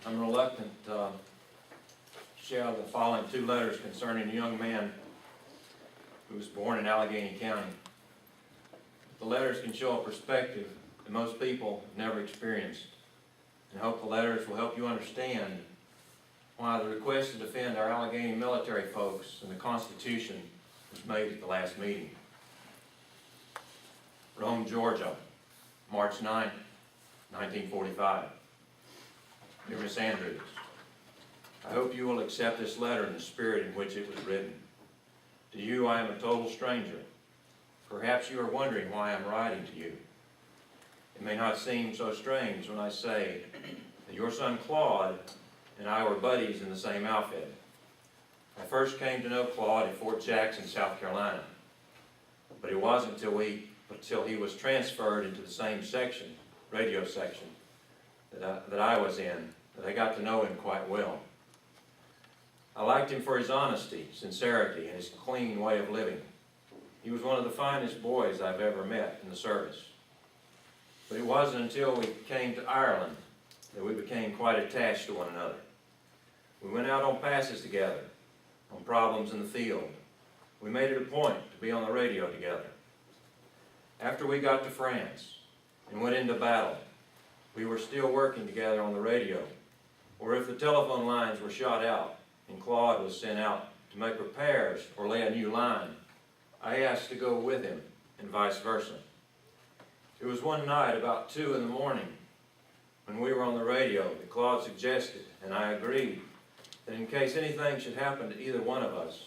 I'm reluctant to share the following two letters concerning a young man who was born in Alleghany County. The letters can show a perspective that most people have never experienced, and I hope the letters will help you understand why the request to defend our Alleghany military folks and the Constitution was made at the last meeting. Rome, Georgia, March 9, 1945. Dear Miss Andrews, I hope you will accept this letter in the spirit in which it was written. To you I am a total stranger. Perhaps you are wondering why I'm writing to you. It may not seem so strange when I say that your son Claude and I were buddies in the same outfit. I first came to know Claude at Fort Jackson, South Carolina, but it wasn't until he was transferred into the same section, radio section, that I was in, that I got to know him quite well. I liked him for his honesty, sincerity, and his clean way of living. He was one of the finest boys I've ever met in the service. But it wasn't until we came to Ireland that we became quite attached to one another. We went out on passes together, on problems in the field. We made it a point to be on the radio together. After we got to France and went into battle, we were still working together on the radio, or if the telephone lines were shot out and Claude was sent out to make repairs or lay a new line, I asked to go with him and vice versa. It was one night about 2 in the morning when we were on the radio that Claude suggested, and I agreed, that in case anything should happen to either one of us,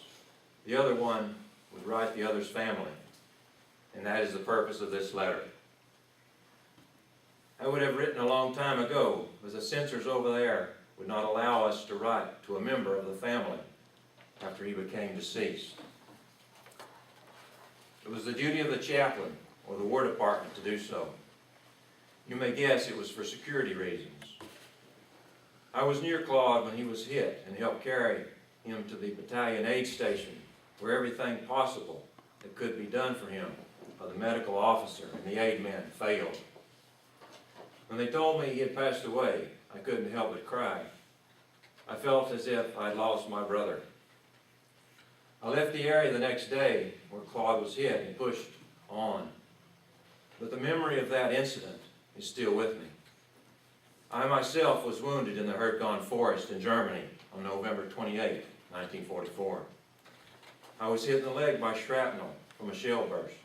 the other one would write the other's family. And that is the purpose of this letter. I would have written a long time ago, but the censors over there would not allow us to write to a member of the family after he became deceased. It was the duty of the chaplain or the War Department to do so. You may guess it was for security reasons. I was near Claude when he was hit and helped carry him to the battalion aid station, where everything possible that could be done for him by the medical officer and the aid men failed. When they told me he had passed away, I couldn't help but cry. I felt as if I had lost my brother. I left the area the next day where Claude was hit and pushed on. But the memory of that incident is still with me. I myself was wounded in the Hurtgen Forest in Germany on November 28, 1944. I was hit in the leg by shrapnel from a shell burst.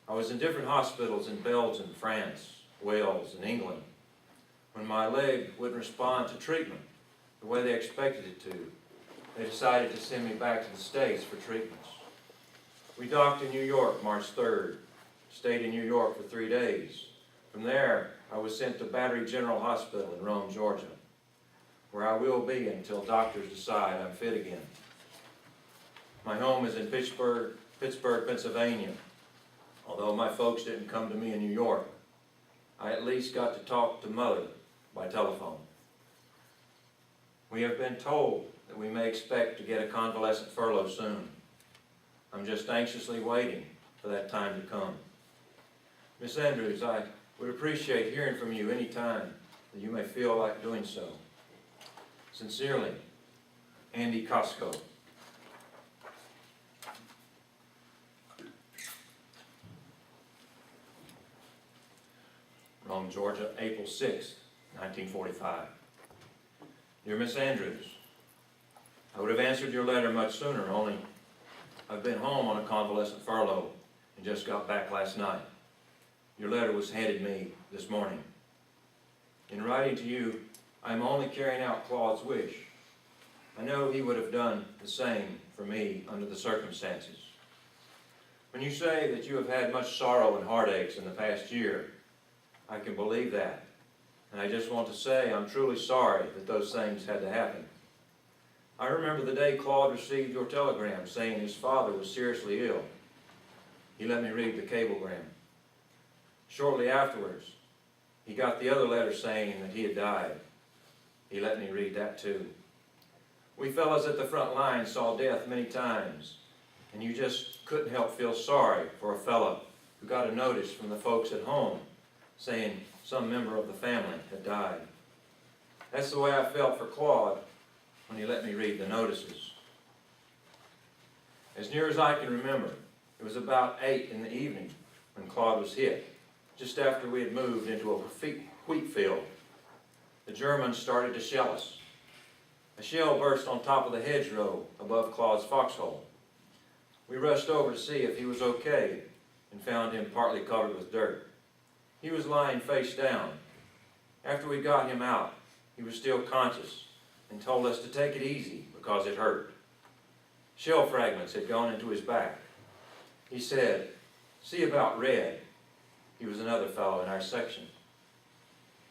I was in different hospitals in Belgium, France, Wales, and England. When my leg wouldn't respond to treatment the way they expected it to, they decided to send me back to the States for treatments. We docked in New York March 3rd, stayed in New York for 3 days. From there, I was sent to Battery General Hospital in Rome, Georgia, where I will be until doctors decide I'm fit again. My home is in Pittsburgh, Pennsylvania. Although my folks didn't come to me in New York, I at least got to talk to Mother by telephone. We have been told that we may expect to get a convalescent furlough soon. I'm just anxiously waiting for that time to come. Miss Andrews, I would appreciate hearing from you any time that you may feel like doing so. Sincerely, Andy Costco. Rome, Georgia, April 6, 1945. Dear Miss Andrews, I would have answered your letter much sooner, only I've been home on a convalescent furlough and just got back last night. Your letter was handed me this morning. In writing to you, I am only carrying out Claude's wish. I know he would have done the same for me under the circumstances. When you say that you have had much sorrow and heartaches in the past year, I can believe that. And I just want to say I'm truly sorry that those things had to happen. I remember the day Claude received your telegram saying his father was seriously ill. He let me read the cablegram. Shortly afterwards, he got the other letter saying that he had died. He let me read that too. We fellows at the front line saw death many times, and you just couldn't help feel sorry for a fellow who got a notice from the folks at home saying some member of the family had died. That's the way I felt for Claude when he let me read the notices. As near as I can remember, it was about 8 in the evening when Claude was hit, just after we had moved into a wheat field. The Germans started to shell us. A shell burst on top of the hedgerow above Claude's foxhole. We rushed over to see if he was okay and found him partly covered with dirt. He was lying face down. After we got him out, he was still conscious and told us to take it easy because it hurt. Shell fragments had gone into his back. He said, "See about Red." He was another fellow in our section.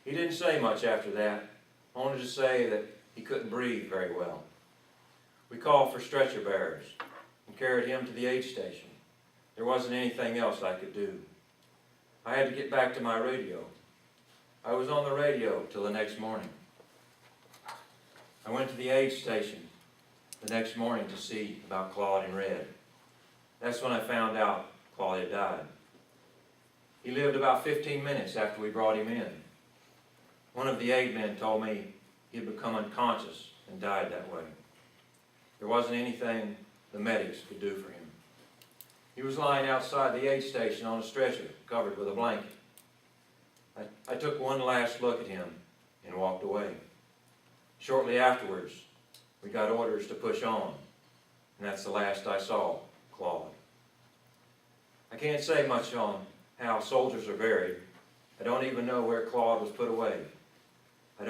He didn't say much after that, only to say that he couldn't breathe very well. We called for stretcher bearers and carried him to the aid station. There wasn't anything else I could do. I had to get back to my radio. I was on the radio till the next morning. I went to the aid station the next morning to see about Claude and Red. That's when I found out Claude had died. He lived about 15 minutes after we brought him in. One of the aid men told me he had become unconscious and died that way. There wasn't anything the medics could do for him. He was lying outside the aid station on a stretcher, covered with a blanket. I took one last look at him and walked away. Shortly afterwards, we got orders to push on, and that's the last I saw Claude. I can't say much on how soldiers are buried. I don't even know where Claude was put away. I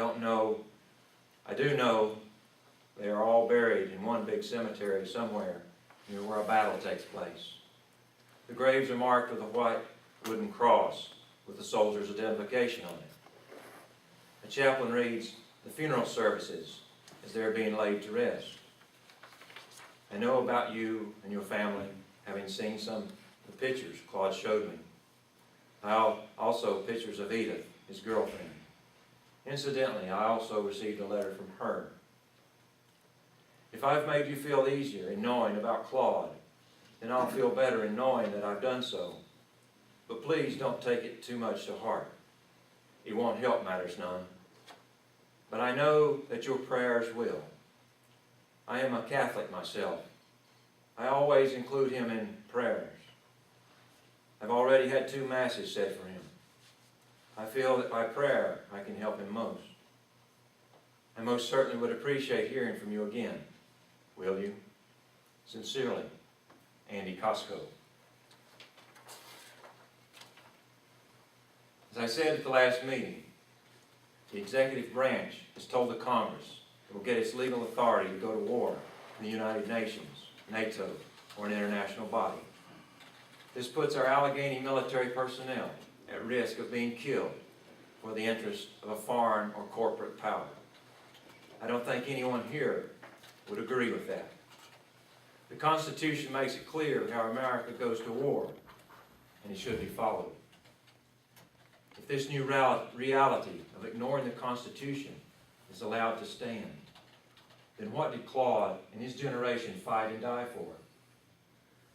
do know they are all buried in one big cemetery somewhere near where a battle takes place. The graves are marked with a white wooden cross with the soldier's identification on it. The chaplain reads the funeral services as they're being laid to rest. I know about you and your family, having seen some of the pictures Claude showed me. Also pictures of Edith, his girlfriend. Incidentally, I also received a letter from her. If I've made you feel easier in knowing about Claude, then I'll feel better in knowing that I've done so. But please don't take it too much to heart. It won't help matters none. But I know that your prayers will. I am a Catholic myself. I always include him in prayers. I've already had 2 masses said for him. I feel that by prayer I can help him most. I most certainly would appreciate hearing from you again. Will you? Sincerely, Andy Costco. As I said at the last meeting, the executive branch has told the Congress it will get its legal authority to go to war in the United Nations, NATO, or an international body. This puts our Alleghany military personnel at risk of being killed for the interest of a foreign or corporate power. I don't think anyone here would agree with that. The Constitution makes it clear how America goes to war, and it should be followed. If this new reality of ignoring the Constitution is allowed to stand, then what did Claude and his generation fight and die for?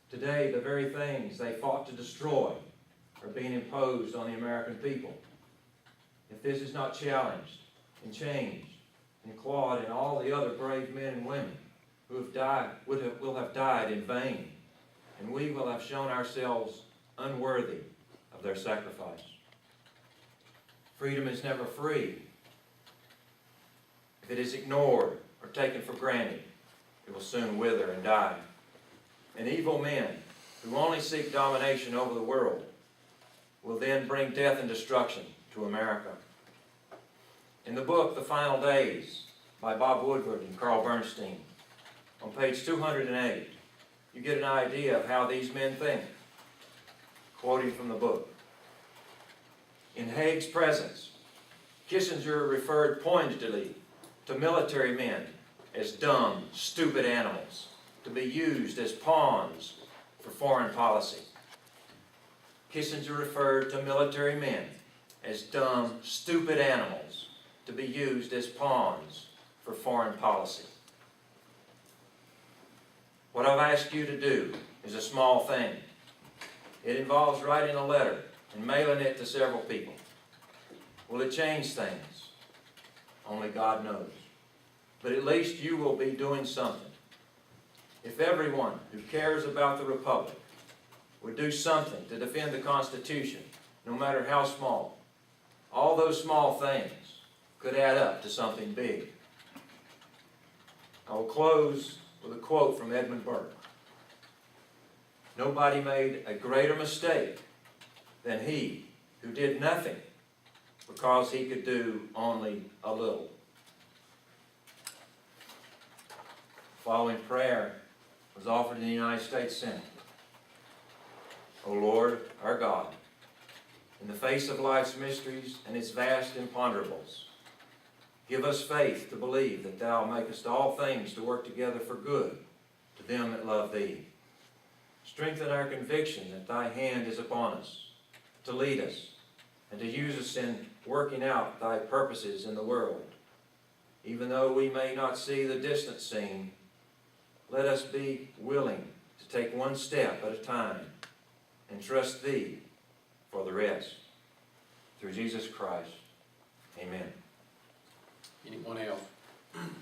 Today, the very things they fought to destroy are being imposed on the American people. If this is not challenged and changed, then Claude and all the other brave men and women who have died will have died in vain, and we will have shown ourselves unworthy of their sacrifice. Freedom is never free. If it is ignored or taken for granted, it will soon wither and die. And evil men who only seek domination over the world will then bring death and destruction to America. In the book, The Final Days, by Bob Woodward and Carl Bernstein, on page 208, you get an idea of how these men think. Quoting from the book. In Haig's presence, Kissinger referred pointedly to military men as dumb, stupid animals to be used as pawns for foreign policy. Kissinger referred to military men as dumb, stupid animals to be used as pawns for foreign policy. What I've asked you to do is a small thing. It involves writing a letter and mailing it to several people. Will it change things? Only God knows. But at least you will be doing something. If everyone who cares about the Republic would do something to defend the Constitution, no matter how small, all those small things could add up to something big. I will close with a quote from Edmund Burke. Nobody made a greater mistake than he who did nothing because he could do only a little. The following prayer was offered in the United States Senate. O Lord, our God, in the face of life's mysteries and its vast imponderables, give us faith to believe that Thou makest all things to work together for good to them that love Thee. Strengthen our conviction that Thy hand is upon us, to lead us, and to use us in working out Thy purposes in the world. Even though we may not see the distant scene, let us be willing to take one step at a time and trust Thee for the rest. Through Jesus Christ, amen. Anyone else?